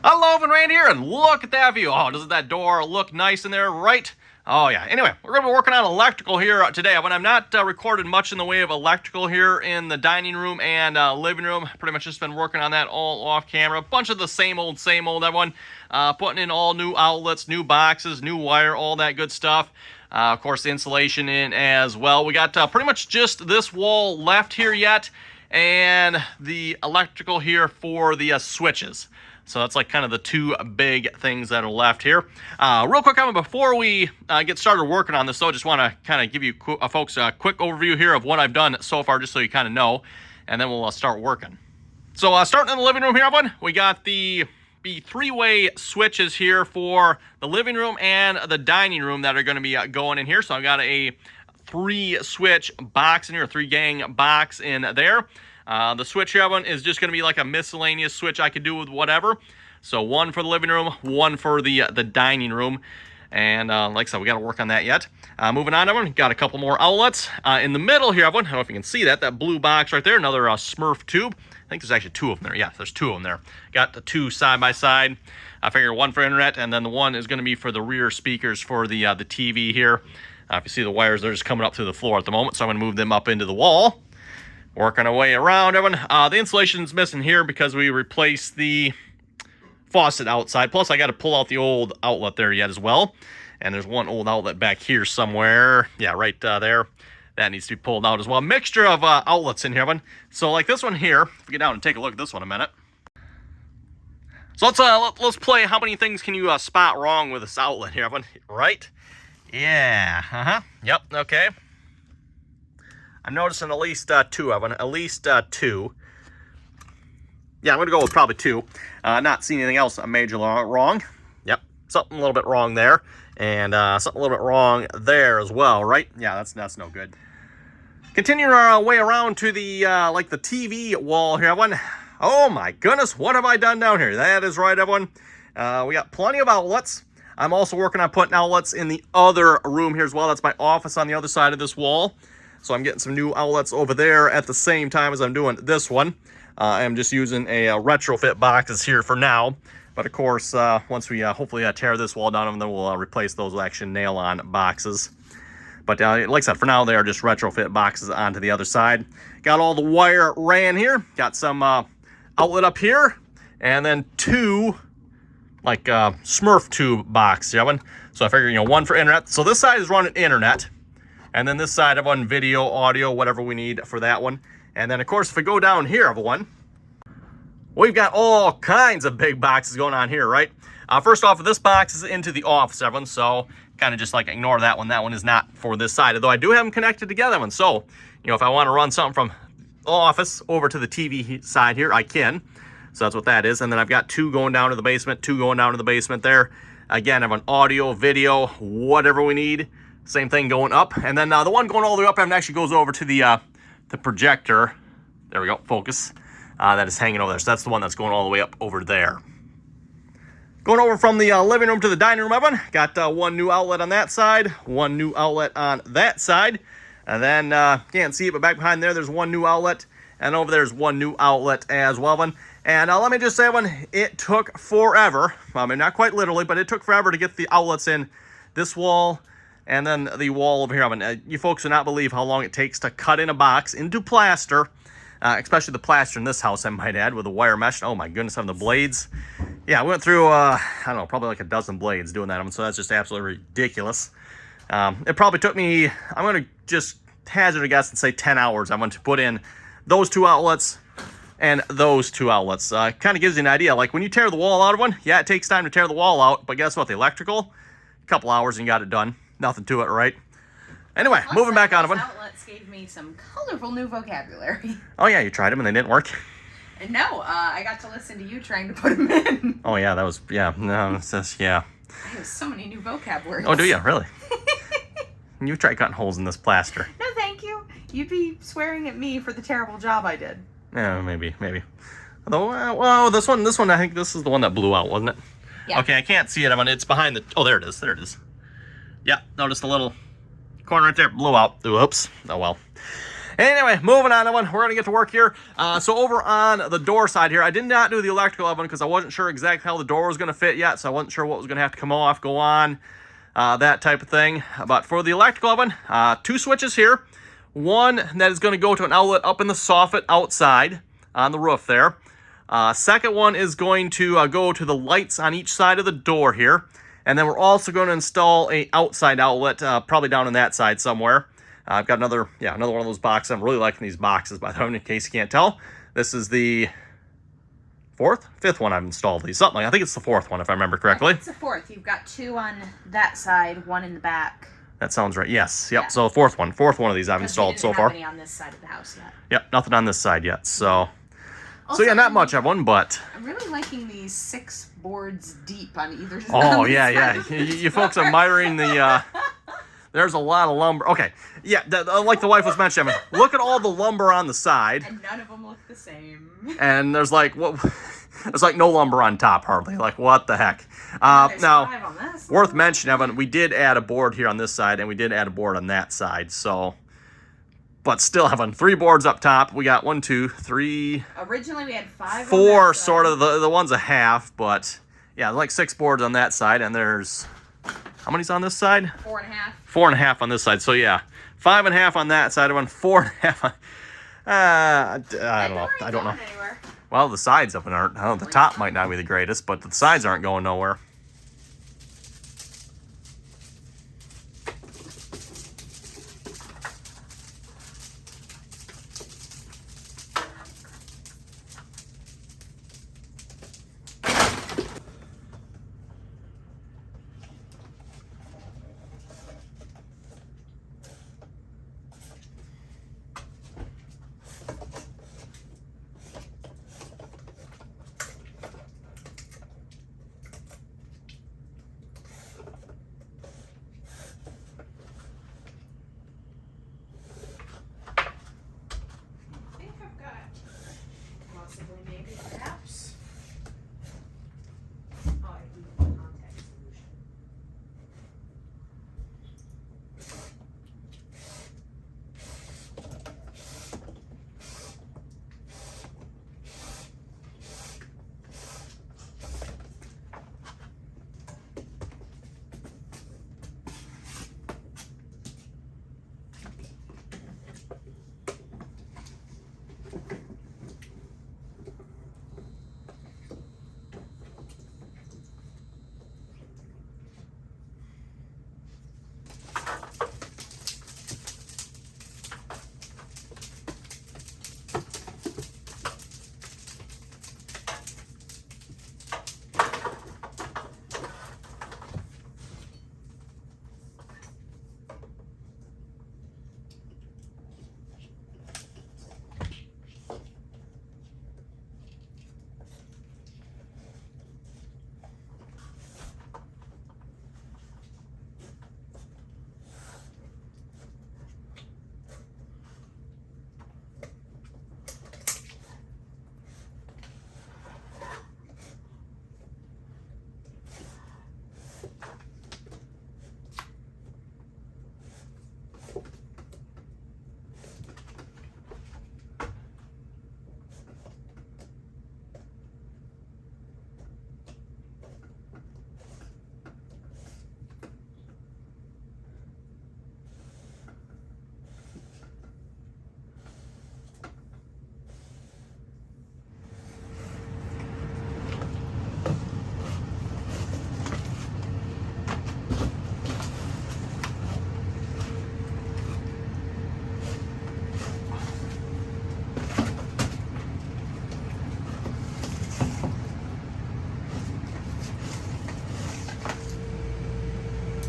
Hello, Rand here, and look at that view. Oh, doesn't that door look nice in there, right? Oh, yeah. Anyway, we're going to be working on electrical here today. When I'm not recorded much in the way of electrical here in the dining room and living room. Pretty much just been working on that all off camera. A bunch of the same old, everyone. Putting in all new outlets, new boxes, new wire, all that good stuff. Of course, the insulation in as well. We got pretty much just this wall left here yet, and the electrical here for the switches. So that's like kind of the two big things that are left here. Real quick, before we get started working on this, though, I just want to kind of give you folks a quick overview here of what I've done so far, just so you kind of know, and then we'll start working. So starting in the living room here, everyone, we got the three-way switches here for the living room and the dining room that are going to be going in here. So I've got a 3-switch box in here, a 3-gang box in there. The switch here, one is just going to be like a miscellaneous switch I could do with whatever. So one for the living room, one for the dining room. And like I said, we got to work on that yet. Moving on, everyone, got a couple more outlets. In the middle here, everyone, I don't know if you can see that blue box right there, another Smurf tube. I think there's actually 2 of them there. Yeah, there's 2 of them there. Got the 2 side by side. I figure one for internet, and then the one is going to be for the rear speakers for the TV here. If you see the wires, they're just coming up through the floor at the moment, so I'm going to move them up into the wall. Working our way around, everyone. The insulation's missing here because we replaced the faucet outside. Plus, I got to pull out the old outlet there yet as well. And there's one old outlet back here somewhere. Yeah, right there. That needs to be pulled out as well. Mixture of outlets in here, everyone. So, like this one here. If we get down and take a look at this one a minute. So let's play. How many things can you spot wrong with this outlet here, everyone? Right? Yeah. Yep. Okay. I'm noticing at least 2 of them. At least 2. Yeah, I'm going to go with probably 2. Not seeing anything else major wrong. Yep, something a little bit wrong there. And something a little bit wrong there as well, right? Yeah, that's no good. Continuing our way around to the, like the TV wall here, everyone. Oh my goodness, what have I done down here? That is right, everyone. We got plenty of outlets. I'm also working on putting outlets in the other room here as well. That's my office on the other side of this wall. So I'm getting some new outlets over there at the same time as I'm doing this one. I'm just using a retrofit boxes here for now. But of course, once we hopefully tear this wall down, and then we'll replace those with actual nail-on boxes. But like I said, for now, they are just retrofit boxes onto the other side. Got all the wire ran here. Got some outlet up here. And then 2 like Smurf tube box. Yeah, so I figured, one for internet. So this side is running internet. And then this side of one, video, audio, whatever we need for that one. And then, of course, if we go down here of one, we've got all kinds of big boxes going on here, right? First off, this box is into the office, everyone. So kind of just like ignore that one. That one is not for this side, although I do have them connected together. One. So, if I want to run something from the office over to the TV side here, I can. So that's what that is. And then I've got 2 going down to the basement, 2 going down to the basement there. Again, I have an audio, video, whatever we need. Same thing going up. And then the one going all the way up actually goes over to the projector. There we go, focus. That is hanging over there. So that's the one that's going all the way up over there. Going over from the living room to the dining room, everyone. Got 1 new outlet on that side, 1 new outlet on that side. And then, can't see it, but back behind there's 1 new outlet. And over there's 1 new outlet as well, everyone. And let me just say, everyone, it took forever. I mean, not quite literally, but it took forever to get the outlets in this wall. And then the wall over here. I mean, you folks would not believe how long it takes to cut in a box into plaster, especially the plaster in this house, I might add, with the wire mesh. Oh my goodness, having the blades. Yeah, I went through, I don't know, probably like a dozen blades doing that. I mean, so that's just absolutely ridiculous. It probably took me, I'm going to just hazard a guess and say 10 hours. I went to put in those 2 outlets and those 2 outlets. Kind of gives you an idea. Like when you tear the wall out of one, yeah, it takes time to tear the wall out. But guess what? The electrical, a couple hours and you got it done. Nothing to it, right? Anyway, plus, moving back on. Outlets gave me some colorful new vocabulary. Oh yeah, you tried them and they didn't work. And no, I got to listen to you trying to put them in. Oh yeah, that was no, it's just yeah. I have so many new vocabularies. Oh, do you really? You try cutting holes in this plaster. No, thank you. You'd be swearing at me for the terrible job I did. Yeah, maybe. Although, well, this one, I think this is the one that blew out, wasn't it? Yeah. Okay, I can't see it. I mean, it's behind the. Oh, there it is. There it is. Yeah, notice the little corner right there blew out. Oops. Oh well. Anyway, moving on, Evan. We're going to get to work here. So over on the door side here, I did not do the electrical, Evan, because I wasn't sure exactly how the door was going to fit yet, so I wasn't sure what was going to have to come off, go on, that type of thing. But for the electrical, Evan, 2 switches here. One that is going to go to an outlet up in the soffit outside on the roof there. Second one is going to go to the lights on each side of the door here. And then we're also going to install a outside outlet, probably down on that side somewhere. I've got another one of those boxes. I'm really liking these boxes, by the way, in case you can't tell. This is the 5th one I've installed these. Something like, I think it's the 4th one, if I remember correctly. It's the 4th. You've got 2 on that side, 1 in the back. That sounds right. Yes. Yep. Yeah. So fourth one of these I've installed so far. Any on this side of the house yet. Yep. Nothing on this side yet. So. Also, So yeah, not much of one, but. I'm really liking these 6 boards deep on either side. Oh yeah. You folks admiring the. There's a lot of lumber. Okay. Yeah. Like the wife was mentioning, look at all the lumber on the side. And none of them look the same. And there's like what. It's like no lumber on top, hardly. Like, what the heck? Now, worth mentioning, Evan, we did add a board here on this side, and we did add a board on that side, so... But still, Evan, 3 boards up top. We got 1, 2, 3... Originally, we had 5 4, sort of. The one's a half, but... Yeah, like 6 boards on that side, and there's... How many's on this side? 4.5. 4.5 on this side, so yeah. 5.5 on that side, Evan. 4.5 on... I don't know. I don't know. Anywhere. Well, the sides up and aren't. I don't know, the top might not be the greatest, but the sides aren't going nowhere.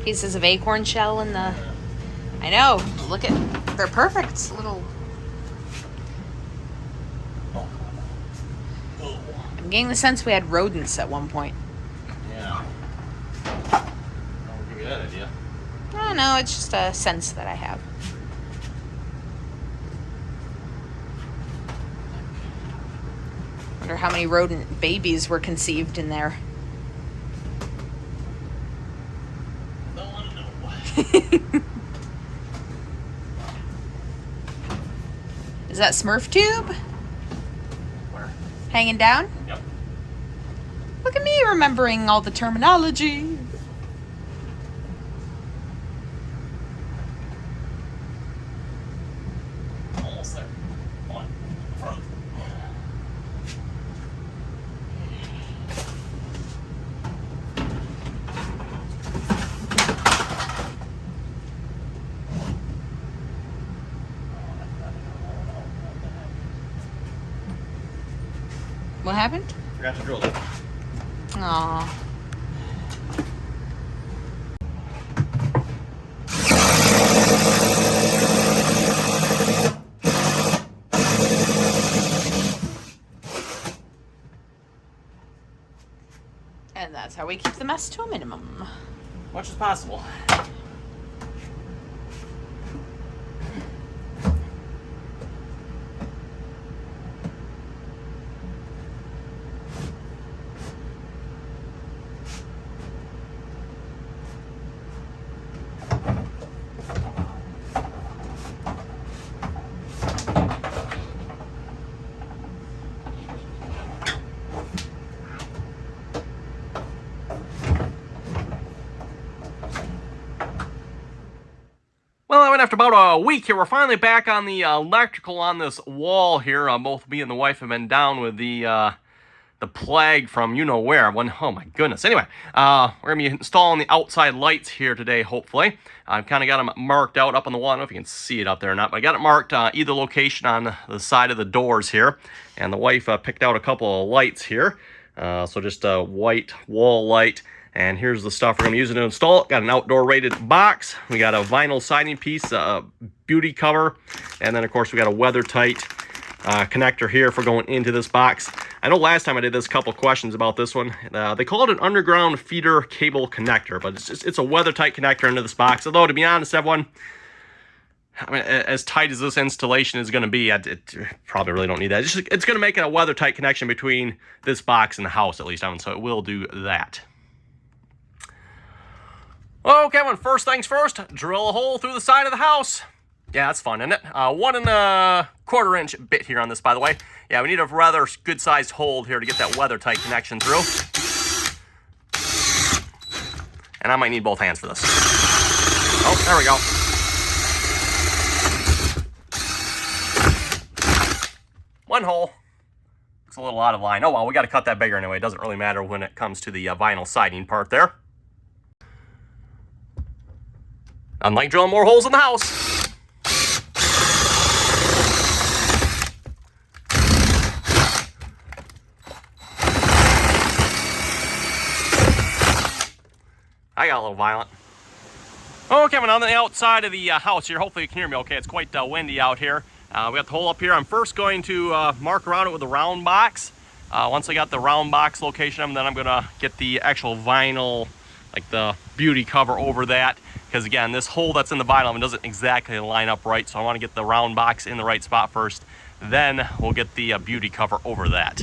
Pieces of acorn shell in the... I know. Look at... They're perfect. Little... I'm getting the sense we had rodents at one point. Yeah. I'll give you that idea. I don't know. It's just a sense that I have. Wonder how many rodent babies were conceived in there. that Smurf tube Where? hanging down? Yep. Look at me remembering all the terminology. Almost there. Come on. Front. What happened? Forgot to drill it. Aw. And that's how we keep the mess to a minimum. Much as possible. Well, after about a week here, we're finally back on the electrical on this wall here. Both me and the wife have been down with the plague from you know where. Oh my goodness. Anyway, we're gonna be installing the outside lights here today. Hopefully, I've kind of got them marked out up on the wall. I don't know if you can see it up there or not, but I got it marked either location on the side of the doors here. And the wife picked out a couple of lights here. So just a white wall light. And here's the stuff we're going to use to install it. Got an outdoor rated box. We got a vinyl siding piece, a beauty cover. And then, of course, we got a weather tight connector here for going into this box. I know last time I did this, a couple questions about this one. They call it an underground feeder cable connector, but it's a weather tight connector into this box. Although, to be honest, everyone, I mean, as tight as this installation is going to be, it probably really don't need that. It's going to make it a weather tight connection between this box and the house, at least, so it will do that. Okay, well, first things first, drill a hole through the side of the house. Yeah, that's fun, isn't it? 1 1/4 inch bit here on this, by the way. Yeah, we need a rather good-sized hole here to get that weather-tight connection through. And I might need both hands for this. Oh, there we go. One hole. Looks a little out of line. Oh, well, we got to cut that bigger anyway. It doesn't really matter when it comes to the vinyl siding part there. Unlike drilling more holes in the house. I got a little violent. Okay, I'm on the outside of the house here. Hopefully you can hear me okay. It's quite windy out here. We got the hole up here. I'm first going to mark around it with a round box. Once I got the round box location, then I'm going to get the actual vinyl, like the beauty cover over that. Because again, this hole that's in the vinyl doesn't exactly line up right, so I want to get the round box in the right spot first. Then we'll get the beauty cover over that.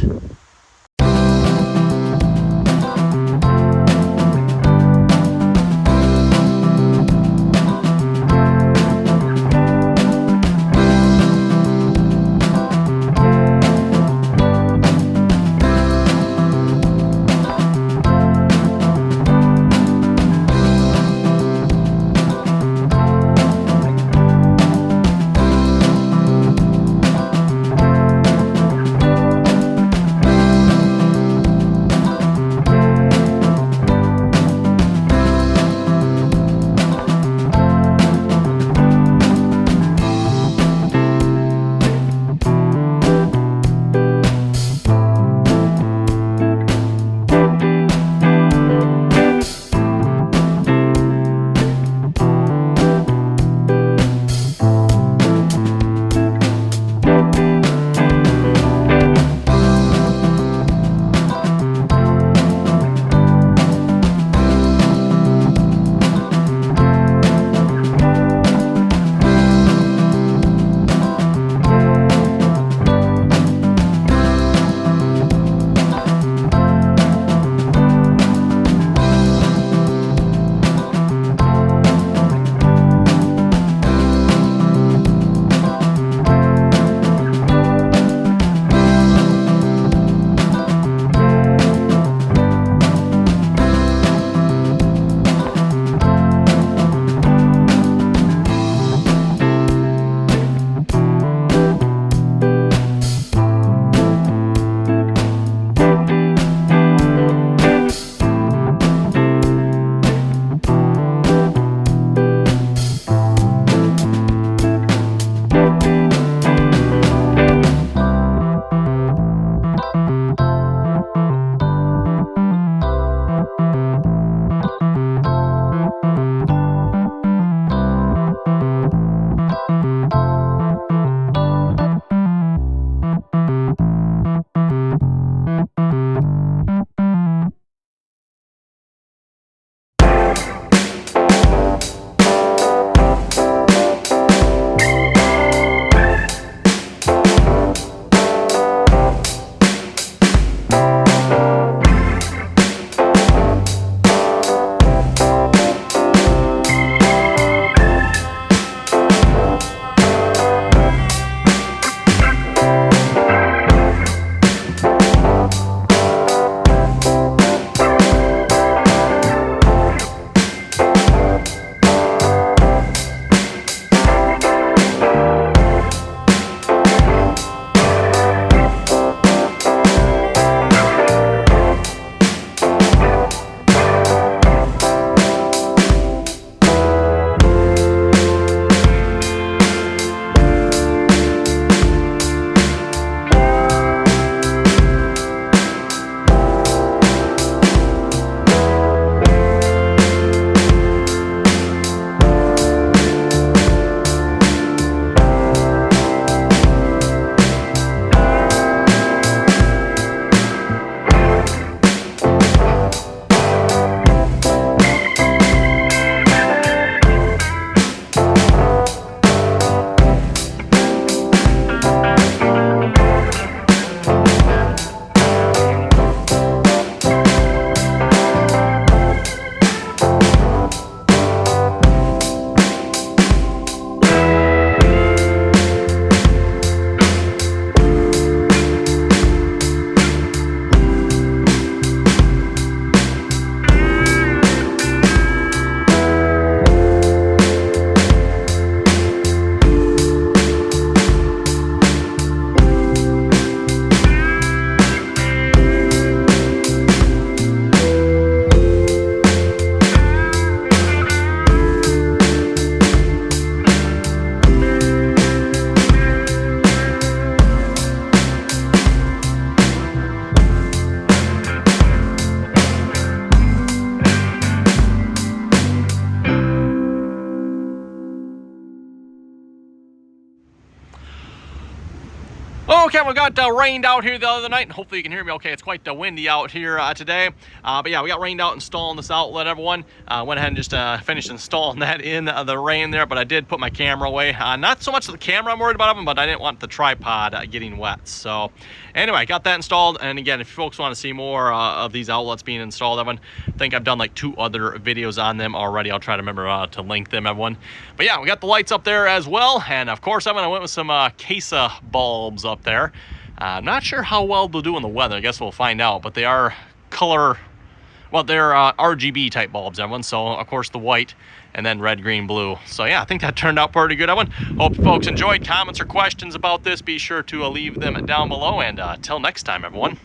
Okay, we got rained out here the other night, and hopefully you can hear me okay. It's quite windy out here today. But yeah, we got rained out installing this outlet, everyone. Went ahead and just finished installing that in the rain there, but I did put my camera away. Not so much the camera I'm worried about, Evan, but I didn't want the tripod getting wet. So anyway, got that installed. And again, if folks want to see more of these outlets being installed, Evan, I think I've done like 2 other videos on them already. I'll try to remember to link them, everyone. But yeah, we got the lights up there as well. And of course, Evan, I went with some Casa bulbs up there. I'm not sure how well they'll do in the weather. I guess we'll find out, but they are color, well, they're RGB type bulbs, everyone. So of course the white and then red, green, blue. So yeah, I think that turned out pretty good, everyone. Hope folks enjoyed. Comments or questions about this, be sure to leave them down below, and till next time, everyone.